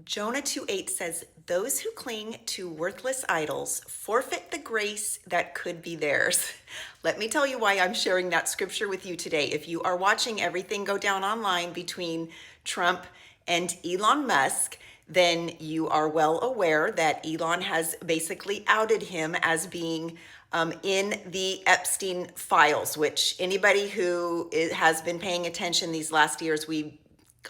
Jonah 2:8 says, those who cling to worthless idols forfeit the grace that could be theirs. Let me tell you why I'm sharing that scripture with you today. If you are watching everything go down online between Trump and Elon Musk, then you are well aware that Elon has basically outed him as being in the Epstein files, which anybody who has been paying attention these last years, we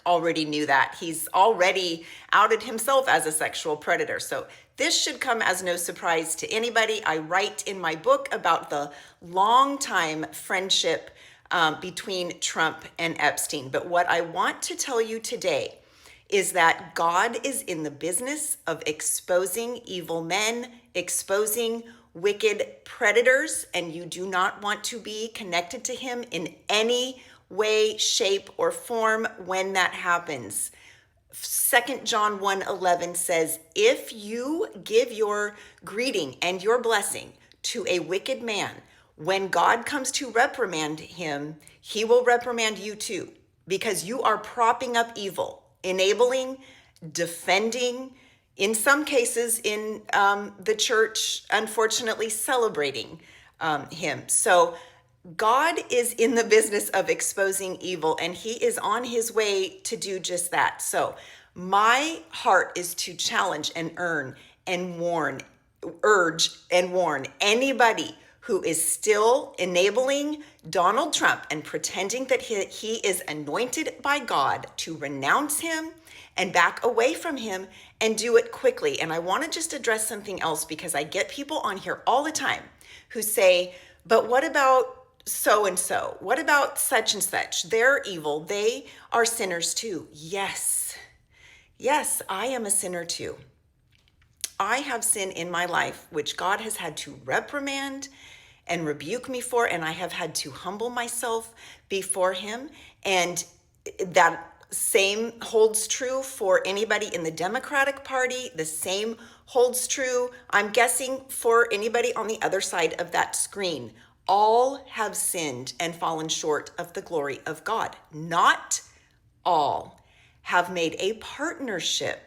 already knew that. He's already outed himself as a sexual predator. So this should come as no surprise to anybody. I write in my book about the long time friendship between Trump and Epstein. But what I want to tell you today is that God is in the business of exposing evil men, exposing wicked predators, and you do not want to be connected to him in any way, shape, or form when that happens. 2 John 1:11 says, if you give your greeting and your blessing to a wicked man, when God comes to reprimand him, he will reprimand you too, because you are propping up evil, enabling, defending, in some cases in the church, unfortunately celebrating him. So God is in the business of exposing evil, and he is on his way to do just that. So my heart is to challenge and urge and warn anybody who is still enabling Donald Trump and pretending that he is anointed by God to renounce him and back away from him, and do it quickly. And I want to just address something else, because I get people on here all the time who say, but what about so-and-so? What about such and such? They're evil. They are sinners too. Yes, I am a sinner too. I have sin in my life, which God has had to reprimand and rebuke me for, and I have had to humble myself before him. And that same holds true for anybody in the Democratic Party. The same holds true, I'm guessing, for anybody on the other side of that screen. All have sinned and fallen short of the glory of God. Not all have made a partnership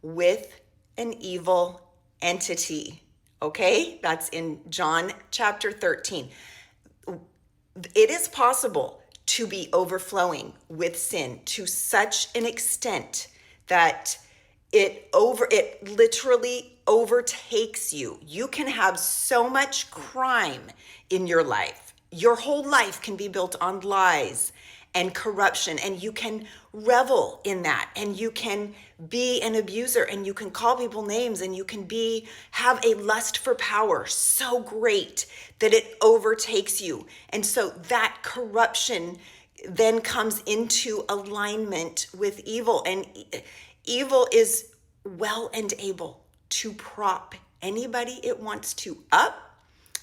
with an evil entity. Okay? That's in John chapter 13. It is possible to be overflowing with sin to such an extent that it literally overtakes you. You can have so much crime in your life. Your whole life can be built on lies and corruption, and you can revel in that, and you can be an abuser, and you can call people names, and you can have a lust for power so great that it overtakes you. And so that corruption then comes into alignment with evil, and evil is well and able to prop anybody it wants to up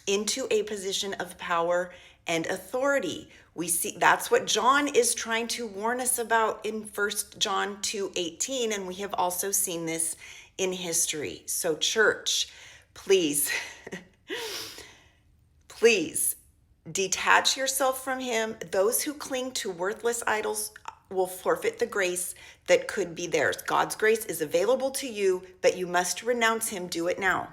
into a position of power and authority. We see that's what John is trying to warn us about in 1 John 2:18, and we have also seen this in history. So church, please, please detach yourself from him. Those who cling to worthless idols will forfeit the grace that could be theirs. God's grace is available to you, but you must renounce him. Do it now.